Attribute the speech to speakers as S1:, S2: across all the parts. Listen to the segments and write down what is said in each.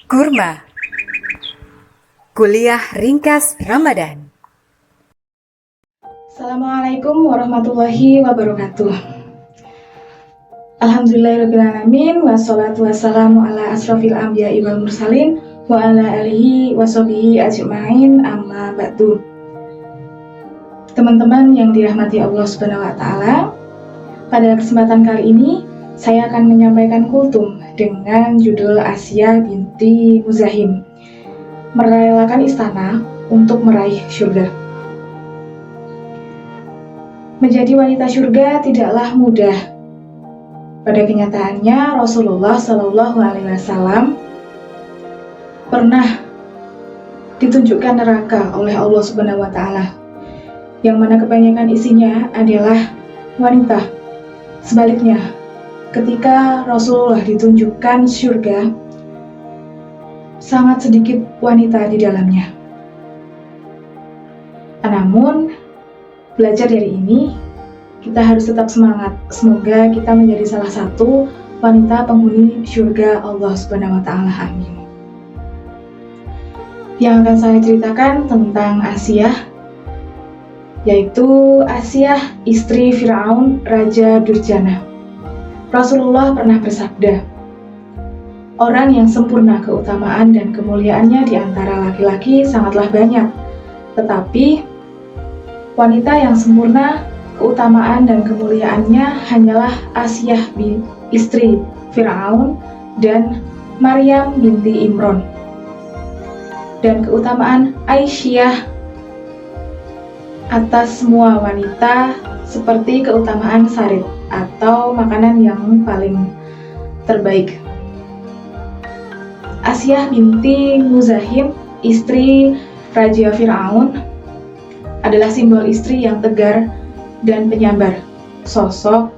S1: Kurma Kuliah Ringkas Ramadan.
S2: Assalamualaikum warahmatullahi wabarakatuh. Alhamdulillahirrahmanirrahim. Wassalatu wassalamu ala asrafil anbiya'i wal mursalin wa ala alihi wa sahbihi ajma'in, amma ba'du. Teman-teman yang dirahmati Allah Subhanahu wa taala, pada kesempatan kali ini saya akan menyampaikan kultum dengan judul Asiyah binti Muzahim, merelakan istana untuk meraih surga. Menjadi wanita surga tidaklah mudah. Pada kenyataannya Rasulullah Shallallahu Alaihi Wasallam pernah ditunjukkan neraka oleh Allah Subhanahu Wa Taala, yang mana kebanyakan isinya adalah wanita. Sebaliknya, ketika Rasulullah ditunjukkan surga, sangat sedikit wanita di dalamnya. Namun, belajar dari ini, kita harus tetap semangat. Semoga kita menjadi salah satu wanita penghuni surga Allah Subhanahu wa taala. Amin. Yang akan saya ceritakan tentang Asiyah, yaitu Asiyah istri Firaun, Raja Durjana. Rasulullah pernah bersabda, orang yang sempurna keutamaan dan kemuliaannya di antara laki-laki sangatlah banyak, tetapi wanita yang sempurna keutamaan dan kemuliaannya hanyalah Asiyah istri Firaun dan Maryam binti Imron. Dan keutamaan Aisyah atas semua wanita seperti keutamaan sarit atau makanan yang paling terbaik. Asiyah binti Muzahim, istri Raja Firaun, adalah simbol istri yang tegar dan penyabar, sosok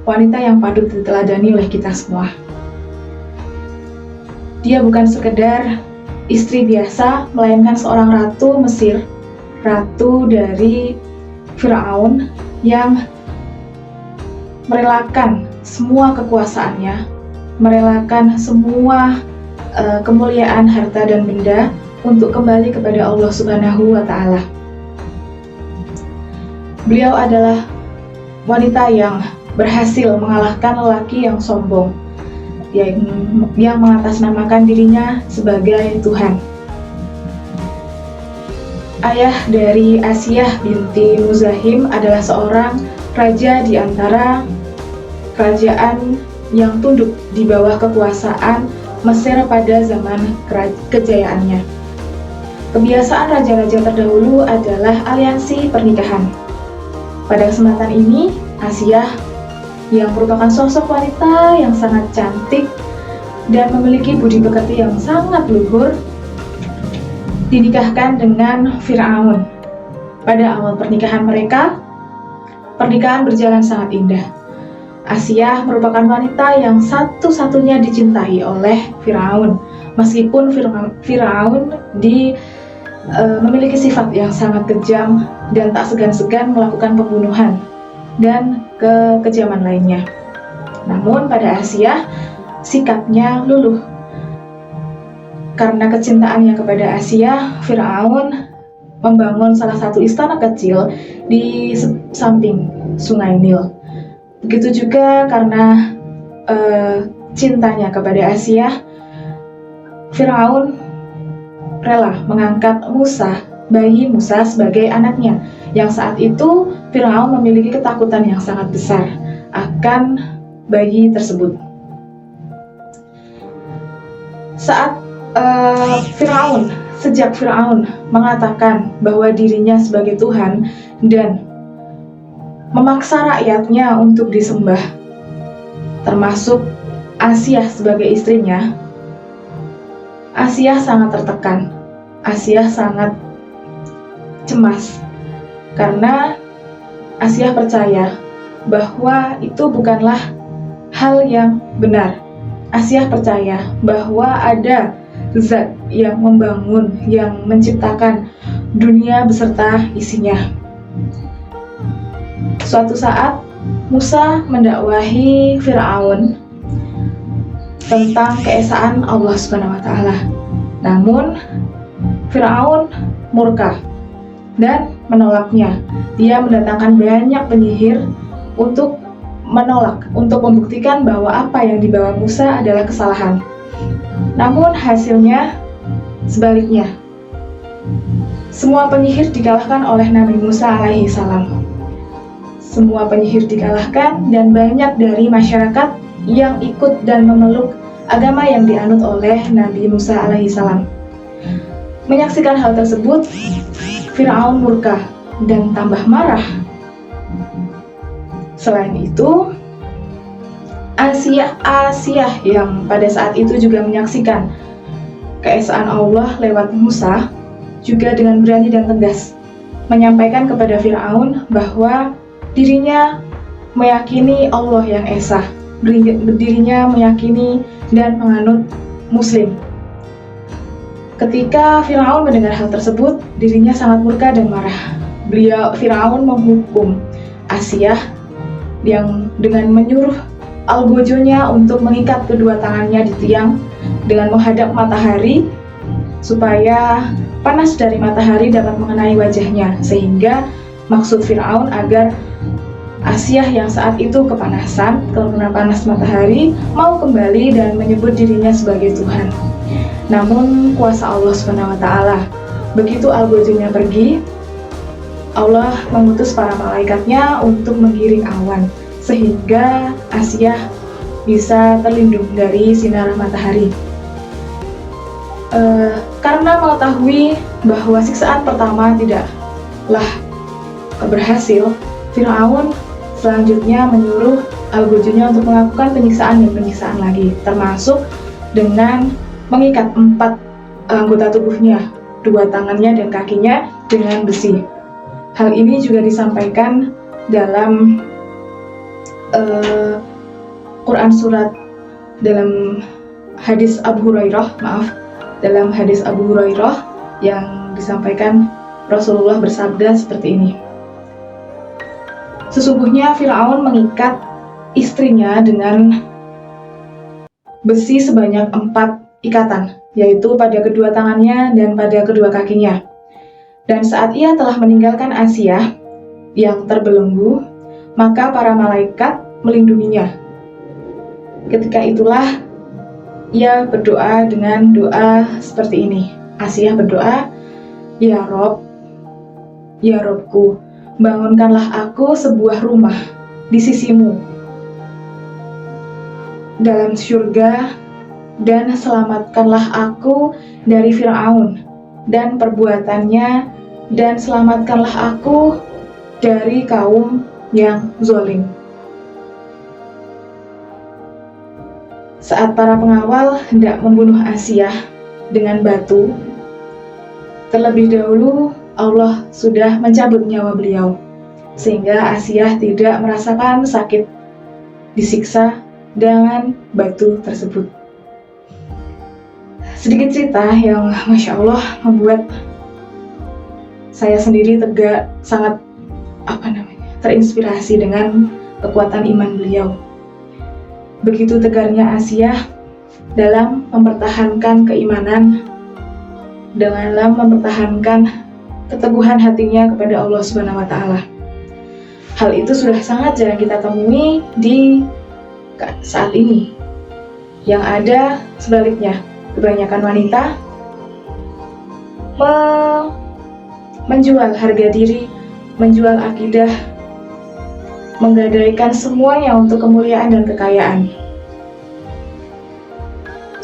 S2: wanita yang patut diteladani oleh kita semua. Dia bukan sekedar istri biasa, melainkan seorang ratu Mesir, ratu dari Firaun yang merelakan semua kekuasaannya, merelakan semua kemuliaan harta dan benda untuk kembali kepada Allah Subhanahu wa taala. Beliau adalah wanita yang berhasil mengalahkan lelaki yang sombong, yang mengatasnamakan dirinya sebagai Tuhan. Ayah dari Asiyah binti Muzahim adalah seorang raja di antara kerajaan yang tunduk di bawah kekuasaan Mesir pada zaman kejayaannya. Kebiasaan raja-raja terdahulu adalah aliansi pernikahan. Pada kesempatan ini, Asiyah yang merupakan sosok wanita yang sangat cantik dan memiliki budi pekerti yang sangat luhur, dinikahkan dengan Firaun. Pada awal pernikahan mereka, pernikahan berjalan sangat indah. Asiyah merupakan wanita yang satu-satunya dicintai oleh Firaun, meskipun Firaun memiliki sifat yang sangat kejam dan tak segan-segan melakukan pembunuhan dan kekejaman lainnya. Namun pada Asiyah, sikapnya luluh. Karena kecintaannya kepada Asiyah, Firaun membangun salah satu istana kecil di samping Sungai Nil. Begitu juga karena cintanya kepada Asiyah, Firaun rela mengangkat bayi Musa sebagai anaknya, yang saat itu Firaun memiliki ketakutan yang sangat besar akan bayi tersebut. Sejak Firaun mengatakan bahwa dirinya sebagai Tuhan dan memaksa rakyatnya untuk disembah, termasuk Asiyah sebagai istrinya, Asiyah sangat tertekan. Asiyah sangat cemas karena Asiyah percaya bahwa itu bukanlah hal yang benar. Asiyah percaya bahwa ada zat yang membangun, yang menciptakan dunia beserta isinya. Suatu saat Musa mendakwahi Firaun tentang keesaan Allah Subhanahu wa taala. Namun Firaun murka dan menolaknya. Dia mendatangkan banyak penyihir untuk menolak, untuk membuktikan bahwa apa yang dibawa Musa adalah kesalahan. Namun hasilnya sebaliknya. Semua penyihir dikalahkan oleh Nabi Musa alaihi salam. Semua penyihir dikalahkan dan banyak dari masyarakat yang ikut dan memeluk agama yang dianut oleh Nabi Musa alaihi salam. Menyaksikan hal tersebut, Firaun murka dan tambah marah. Selain itu, Asia yang pada saat itu juga menyaksikan keesaan Allah lewat Musa, juga dengan berani dan tegas menyampaikan kepada Firaun bahwa dirinya meyakini Allah yang esa, dirinya meyakini dan menganut Muslim. Ketika Firaun mendengar hal tersebut, dirinya sangat murka dan marah. Firaun menghukum Asia yang dengan menyuruh algojonya untuk mengikat kedua tangannya di tiang dengan menghadap matahari supaya panas dari matahari dapat mengenai wajahnya, sehingga maksud Firaun agar Asia yang saat itu kepanasan karena panas matahari mau kembali dan menyebut dirinya sebagai Tuhan. Namun kuasa Allah SWT, begitu algojonya pergi, Allah mengutus para malaikatnya untuk menggiring awan sehingga Asia bisa terlindung dari sinar matahari. Karena mengetahui bahwa siksaan pertama tidaklah berhasil, Firaun selanjutnya menyuruh algojonya untuk melakukan penyiksaan dan penyiksaan lagi, termasuk dengan mengikat 4 anggota tubuhnya, 2 tangannya dan kakinya dengan besi. Hal ini juga disampaikan dalam Quran surat dalam hadis Abu Hurairah, dalam hadis Abu Hurairah yang disampaikan Rasulullah bersabda seperti ini. Sesungguhnya Firaun mengikat istrinya dengan besi sebanyak 4 ikatan, yaitu pada kedua tangannya dan pada kedua kakinya. Dan saat ia telah meninggalkan Asia yang terbelenggu, maka para malaikat melindunginya. Ketika itulah ia berdoa dengan doa seperti ini. Asia berdoa, "Ya Rob, ya Robku, bangunkanlah aku sebuah rumah di sisimu dalam surga, dan selamatkanlah aku dari Firaun dan perbuatannya, dan selamatkanlah aku dari kaum yang zalim." Saat para pengawal hendak membunuh Asia dengan batu, terlebih dahulu Allah sudah mencabut nyawa beliau, sehingga Asia tidak merasakan sakit disiksa dengan batu tersebut. Sedikit cerita yang Masya Allah membuat saya sendiri sangat terinspirasi dengan kekuatan iman beliau. Begitu tegarnya Asia dalam mempertahankan keimanan, dalam mempertahankan keteguhan hatinya kepada Allah SWT. Hal itu sudah sangat jarang kita temui di saat ini. Yang ada sebaliknya, kebanyakan wanita menjual harga diri, menjual akidah, menggadaikan semuanya untuk kemuliaan dan kekayaan.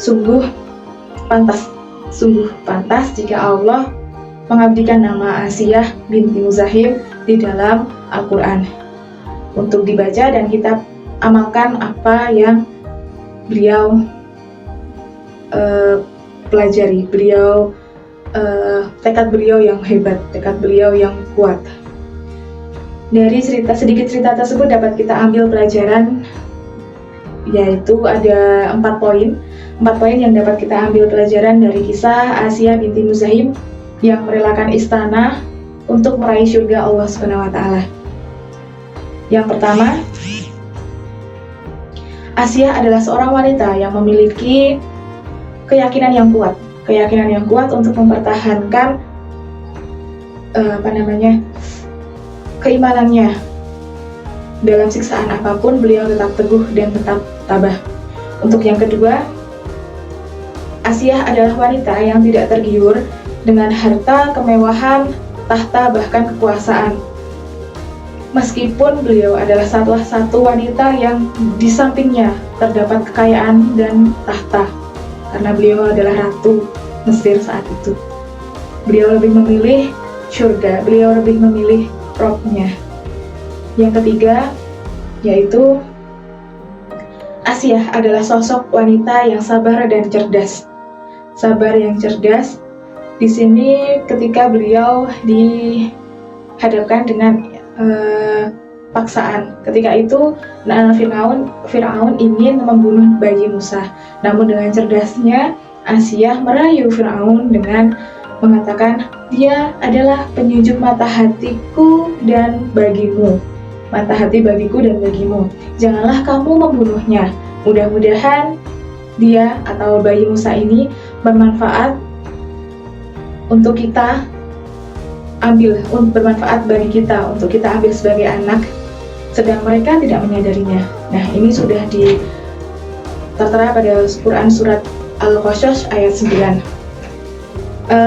S2: Sungguh pantas jika Allah mengabdikan nama Asia binti Muzahim di dalam Al-Quran untuk dibaca dan kita amalkan apa yang beliau pelajari. Tekad beliau yang hebat, tekad beliau yang kuat. Dari sedikit cerita tersebut dapat kita ambil pelajaran, yaitu ada 4 poin yang dapat kita ambil pelajaran dari kisah Asia binti Muzahim yang merelakan istana untuk meraih surga Allah SWT. Yang pertama, Asia adalah seorang wanita yang memiliki keyakinan yang kuat, keyakinan yang kuat untuk mempertahankan keimanannya. Dalam siksaan apapun, beliau tetap teguh dan tetap tabah. Untuk yang kedua, Asiyah adalah wanita yang tidak tergiur dengan harta, kemewahan, tahta, bahkan kekuasaan. Meskipun beliau adalah salah satu wanita yang di sampingnya terdapat kekayaan dan tahta, karena beliau adalah ratu Mesir saat itu. Beliau lebih memilih surga, beliau lebih memilih Robnya. Yang ketiga, yaitu Asiyah adalah sosok wanita yang sabar dan cerdas. Sabar yang cerdas. Di sini ketika beliau dihadapkan dengan paksaan. Ketika itu Firaun ingin membunuh bayi Musa. Namun dengan cerdasnya Asiyah merayu Firaun dengan mengatakan, dia adalah penyujuk mata hatiku dan bagimu. Mata hati bagiku dan bagimu. Janganlah kamu membunuhnya. Mudah-mudahan dia atau bayi Musa ini bermanfaat untuk kita ambil, bermanfaat bagi kita, untuk kita ambil sebagai anak, sedang mereka tidak menyadarinya. Nah, ini sudah tertera pada Quran surat Al-Qasas ayat 9.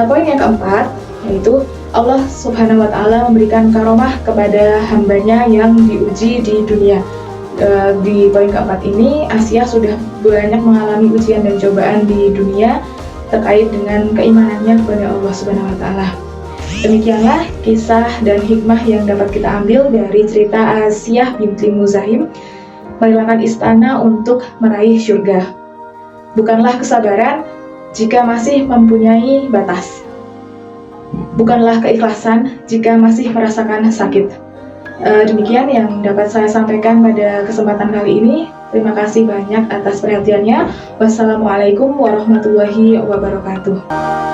S2: Poin yang keempat, yaitu Allah Subhanahu wa Ta'ala memberikan karomah kepada hambanya yang diuji di dunia. Di poin keempat ini, Asiyah sudah banyak mengalami ujian dan cobaan di dunia terkait dengan keimanannya kepada Allah Subhanahu wa Ta'ala. Demikianlah kisah dan hikmah yang dapat kita ambil dari cerita Asiyah binti Muzahim merelakan istana untuk meraih surga. Bukanlah kesabaran jika masih mempunyai batas. Bukanlah keikhlasan jika masih merasakan sakit. Demikian yang dapat saya sampaikan pada kesempatan kali ini. Terima kasih banyak atas perhatiannya. Wassalamualaikum warahmatullahi wabarakatuh.